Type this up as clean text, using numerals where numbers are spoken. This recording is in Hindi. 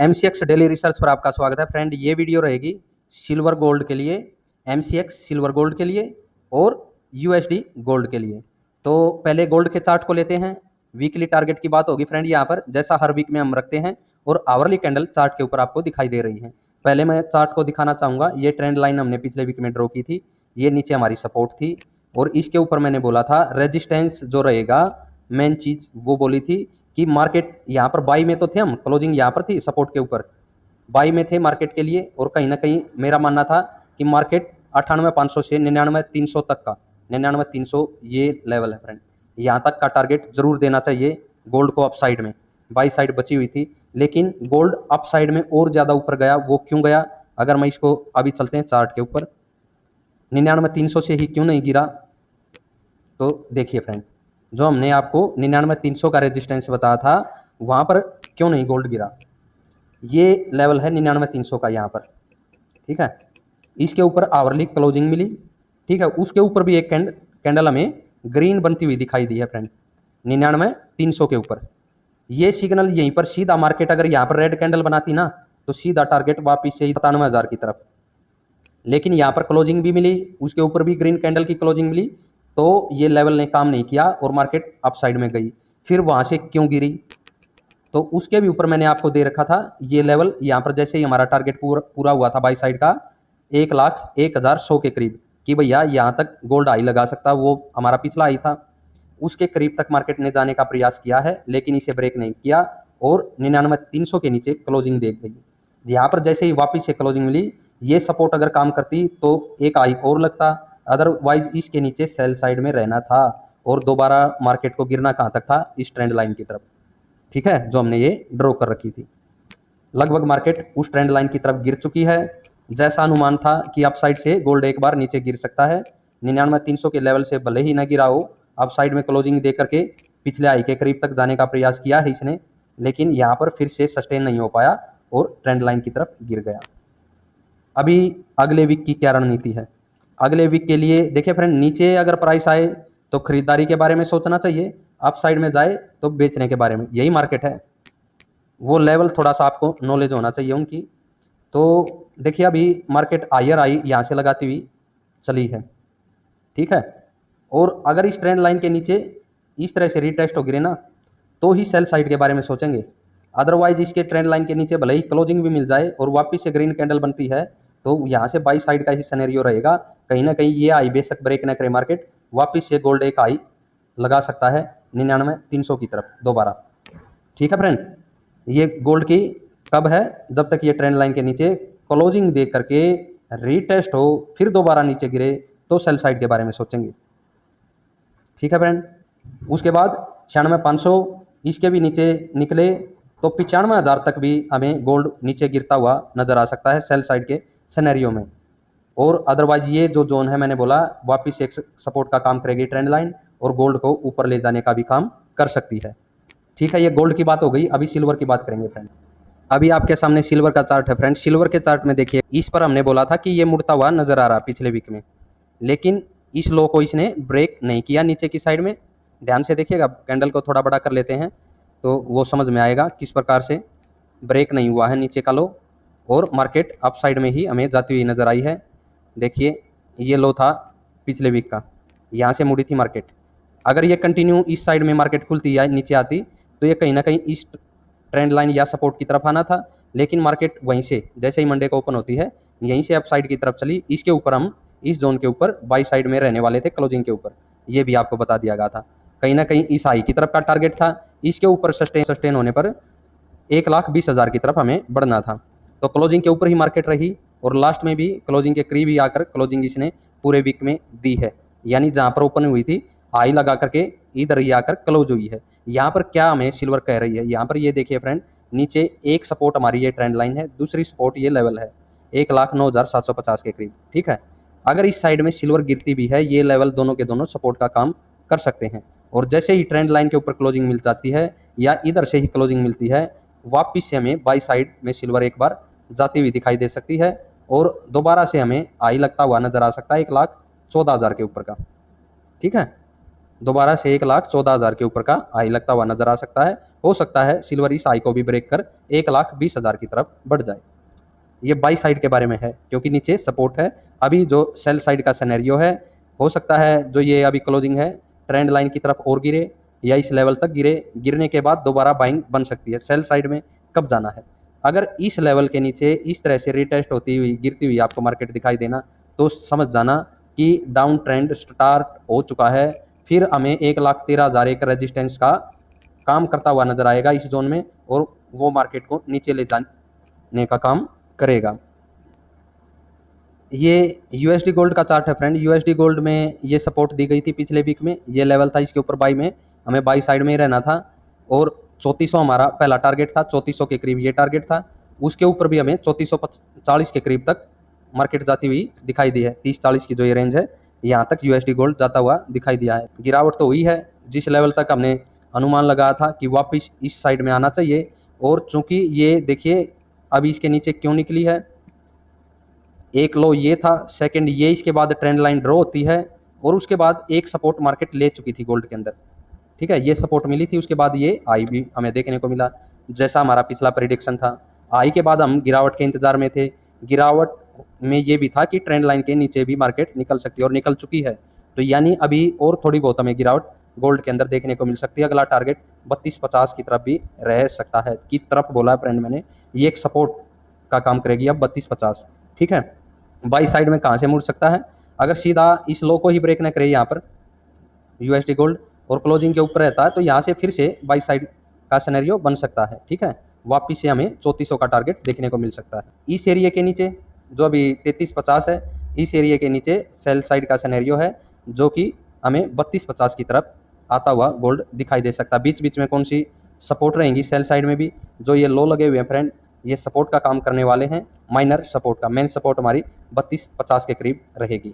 MCX डेली रिसर्च पर आपका स्वागत है फ्रेंड। ये वीडियो रहेगी सिल्वर गोल्ड के लिए, MCX सिल्वर गोल्ड के लिए और USD गोल्ड के लिए। तो पहले गोल्ड के चार्ट को लेते हैं। वीकली टारगेट की बात होगी फ्रेंड यहाँ पर, जैसा हर वीक में हम रखते हैं, और आवरली कैंडल चार्ट के ऊपर आपको दिखाई दे रही है। पहले मैं चार्ट को दिखाना चाहूँगा। ये ट्रेंड लाइन हमने पिछले वीक में ड्रॉ की थी, ये नीचे हमारी सपोर्ट थी और इसके ऊपर मैंने बोला था रेजिस्टेंस जो रहेगा, मेन चीज़ वो बोली थी कि मार्केट यहाँ पर बाई में तो थे हम, क्लोजिंग यहाँ पर थी सपोर्ट के ऊपर, बाई में थे मार्केट के लिए। और कहीं ना कहीं मेरा मानना था कि मार्केट 98,500 से 99,300 तक का, 99,300 ये लेवल है फ्रेंड, यहाँ तक का टारगेट जरूर देना चाहिए गोल्ड को। अप साइड में बाई साइड बची हुई थी, लेकिन गोल्ड अप साइड में और ज़्यादा ऊपर गया। वो क्यों गया? अगर मैं इसको अभी चलते हैं चार्ट के ऊपर, 99,300 से ही क्यों नहीं गिरा? तो देखिए फ्रेंड, जो हमने आपको 99,300 का रेजिस्टेंस बताया था, वहाँ पर क्यों नहीं गोल्ड गिरा? ये लेवल है 99,300 का यहाँ पर, ठीक है। इसके ऊपर आवरली क्लोजिंग मिली, ठीक है। उसके ऊपर भी एक कैंडल हमें ग्रीन बनती हुई दिखाई दी है फ्रेंड, 99,300 के ऊपर। ये सिग्नल यहीं पर सीधा मार्केट अगर यहाँ पर रेड कैंडल बनाती ना, तो सीधा टारगेट वापिस से 97,000 की तरफ। लेकिन यहाँ पर क्लोजिंग भी मिली, उसके ऊपर भी ग्रीन कैंडल की क्लोजिंग मिली, तो ये लेवल ने काम नहीं किया और मार्केट अप साइड में गई। फिर वहाँ से क्यों गिरी? तो उसके भी ऊपर मैंने आपको दे रखा था ये लेवल। यहाँ पर जैसे ही हमारा टारगेट पूरा हुआ था बाई साइड का 1,01,100 के करीब, कि भैया यहाँ तक गोल्ड आई लगा सकता, वो हमारा पिछला आई था, उसके करीब तक मार्केट ने जाने का प्रयास किया है, लेकिन इसे ब्रेक नहीं किया और 99,300 के नीचे क्लोजिंग दे गई। यहाँ पर जैसे ही वापस से क्लोजिंग मिली, ये सपोर्ट अगर काम करती तो एक आई और लगता, अदरवाइज इसके नीचे सेल साइड में रहना था और दोबारा मार्केट को गिरना कहाँ तक था? इस ट्रेंड लाइन की तरफ, ठीक है, जो हमने ये ड्रॉ कर रखी थी। लगभग मार्केट उस ट्रेंड लाइन की तरफ गिर चुकी है। जैसा अनुमान था कि अप साइड से गोल्ड एक बार नीचे गिर सकता है, 99,300 के लेवल से भले ही ना गिरा हो, अप साइड में क्लोजिंग दे करके पिछले हाई के करीब तक जाने का प्रयास किया है इसने, लेकिन यहाँ पर फिर से सस्टेन नहीं हो पाया और ट्रेंड लाइन की तरफ गिर गया। अभी अगले वीक की क्या रणनीति है? अगले वीक के लिए देखिए फ्रेंड, नीचे अगर प्राइस आए तो खरीदारी के बारे में सोचना चाहिए, अप साइड में जाए तो बेचने के बारे में। यही मार्केट है, वो लेवल थोड़ा सा आपको नॉलेज होना चाहिए उनकी। तो देखिए अभी मार्केट हायर आई यहाँ से लगाती हुई चली है, ठीक है। और अगर इस ट्रेंड लाइन के नीचे इस तरह से रीटेस्ट हो गिरे ना, तो ही सेल साइड के बारे में सोचेंगे। अदरवाइज इसके ट्रेंड लाइन के नीचे भले ही क्लोजिंग भी मिल जाए और वापस से ग्रीन कैंडल बनती है, तो यहाँ से बाई साइड का ही सिनेरियो रहेगा। कहीं ना कहीं ये आई बेशक ब्रेक ना करे मार्केट, वापस से गोल्ड एक आई लगा सकता है 99,300 की तरफ दोबारा, ठीक है फ्रेंड। ये गोल्ड की कब है? जब तक ये ट्रेंड लाइन के नीचे क्लोजिंग दे करके रीटेस्ट हो, फिर दोबारा नीचे गिरे, तो सेल साइड के बारे में सोचेंगे, ठीक है फ्रेंड। उसके बाद 96,500 इसके भी नीचे निकले तो 95,000 तक भी हमें गोल्ड नीचे गिरता हुआ नजर आ सकता है सेल साइड के सिनेरियो में। और अदरवाइज ये जो जोन है मैंने बोला, वापिस एक सपोर्ट का काम करेगी ट्रेंड लाइन और गोल्ड को ऊपर ले जाने का भी काम कर सकती है, ठीक है। ये गोल्ड की बात हो गई। अभी सिल्वर की बात करेंगे फ्रेंड। अभी आपके सामने सिल्वर का चार्ट है फ्रेंड। सिल्वर के चार्ट में देखिए, इस पर हमने बोला था कि ये मुड़ता हुआ नजर आ रहा पिछले वीक में, लेकिन इस लो को इसने ब्रेक नहीं किया नीचे की साइड में। ध्यान से देखिएगा, कैंडल को थोड़ा बड़ा कर लेते हैं तो वो समझ में आएगा किस प्रकार से ब्रेक नहीं हुआ है नीचे का लो, और मार्केट अप साइड में ही हमें जाती हुई नजर आई है। देखिए ये लो था पिछले वीक का, यहाँ से मुड़ी थी मार्केट। अगर ये कंटिन्यू इस साइड में मार्केट खुलती या नीचे आती, तो ये कहीं ना कहीं इस ट्रेंड लाइन या सपोर्ट की तरफ आना था, लेकिन मार्केट वहीं से जैसे ही मंडे को ओपन होती है यहीं से अप साइड की तरफ चली। इसके ऊपर हम इस जोन के ऊपर बाई साइड में रहने वाले थे क्लोजिंग के ऊपर, ये भी आपको बता दिया गया था। कहीं ना कहीं इस हाई की तरफ का टारगेट था, इसके ऊपर सस्टेन होने पर 1,20,000 की तरफ हमें बढ़ना था। तो क्लोजिंग के ऊपर ही मार्केट रही और लास्ट में भी क्लोजिंग के करीब ही आकर क्लोजिंग इसने पूरे वीक में दी है, यानी जहाँ पर ओपन हुई थी हाई लगा करके इधर ही आकर क्लोज हुई है। यहाँ पर क्या हमें सिल्वर कह रही है? यहाँ पर ये देखिए फ्रेंड, नीचे एक सपोर्ट हमारी ये ट्रेंड लाइन है, दूसरी सपोर्ट ये लेवल है 1,09,750 के करीब, ठीक है। अगर इस साइड में सिल्वर गिरती भी है, ये लेवल दोनों के दोनों सपोर्ट का काम कर सकते हैं। और जैसे ही ट्रेंड लाइन के ऊपर क्लोजिंग मिल जाती है या इधर से ही क्लोजिंग मिलती है, वापिस से हमें बाई साइड में सिल्वर एक बार जाती हुई दिखाई दे सकती है और दोबारा से हमें आई लगता हुआ नजर आ सकता है 1,14,000 के ऊपर का, ठीक है। दोबारा से 1,14,000 के ऊपर का आई लगता हुआ नजर आ सकता है हो सकता है सिल्वर इस हाई को भी ब्रेक कर 1,20,000 की तरफ बढ़ जाए। ये बाई साइड के बारे में है, क्योंकि नीचे सपोर्ट है। अभी जो सेल साइड का सिनेरियो है, हो सकता है जो ये अभी क्लोजिंग है ट्रेंड लाइन की तरफ और गिरे या इस लेवल तक गिरे, गिरने के बाद दोबारा बाइंग बन सकती है। सेल साइड में कब जाना है, अगर इस लेवल के नीचे इस तरह से रिटेस्ट होती हुई गिरती हुई आपको मार्केट दिखाई देना, तो समझ जाना कि डाउन ट्रेंड स्टार्ट हो चुका है। फिर हमें 1,13,000 एक रेजिस्टेंस का काम करता हुआ नजर आएगा इस जोन में, और वो मार्केट को नीचे ले जाने का काम करेगा। ये यूएसडी गोल्ड का चार्ट है फ्रेंड। यूएसडी गोल्ड में ये सपोर्ट दी गई थी पिछले वीक में, ये लेवल था, इसके ऊपर बाई में हमें बाई साइड में ही रहना था, और 3400 हमारा पहला टारगेट था, 3400 के करीब ये टारगेट था। उसके ऊपर भी हमें 3440 के करीब तक मार्केट जाती हुई दिखाई दी है। 30-40 की जो ये रेंज है, यहाँ तक यूएसडी गोल्ड जाता हुआ दिखाई दिया है। गिरावट तो हुई है, जिस लेवल तक हमने अनुमान लगाया था कि वापस इस साइड में आना चाहिए, और चूंकि ये देखिए अभी इसके नीचे क्यों निकली है, एक लो ये था, सेकंड ये, इसके बाद ट्रेंड लाइन ड्रॉ होती है, और उसके बाद एक सपोर्ट मार्केट ले चुकी थी गोल्ड के अंदर, ठीक है, ये सपोर्ट मिली थी, उसके बाद ये आई भी हमें देखने को मिला, जैसा हमारा पिछला प्रेडिक्शन था। आई के बाद हम गिरावट के इंतजार में थे। गिरावट में ये भी था कि ट्रेंड लाइन के नीचे भी मार्केट निकल सकती है, और निकल चुकी है। तो यानी अभी और थोड़ी बहुत हमें गिरावट गोल्ड के अंदर देखने को मिल सकती है। अगला टारगेट 3250 की तरफ भी रह सकता है, की तरफ बोला है फ्रेंड मैंने, ये एक सपोर्ट का काम करेगी अब 3250, ठीक है। बाई साइड में कहाँ से मुड़ सकता है, अगर सीधा इस लो को ही ब्रेक न करे यहाँ पर यूएसडी गोल्ड और क्लोजिंग के ऊपर रहता है, तो यहाँ से फिर से बाई साइड का सिनेरियो बन सकता है, ठीक है। वापिस से हमें 3400 का टारगेट देखने को मिल सकता है। इस एरिया के नीचे जो अभी 3350 है, इस एरिया के नीचे सेल साइड का सिनेरियो है, जो कि हमें 3250 की तरफ आता हुआ गोल्ड दिखाई दे सकता है। बीच बीच में कौन सी सपोर्ट रहेंगी सेल साइड में भी, जो ये लो लगे हुए हैं फ्रेंड, ये सपोर्ट का काम करने वाले हैं, माइनर सपोर्ट का। मेन सपोर्ट हमारी 3250 के करीब रहेगी।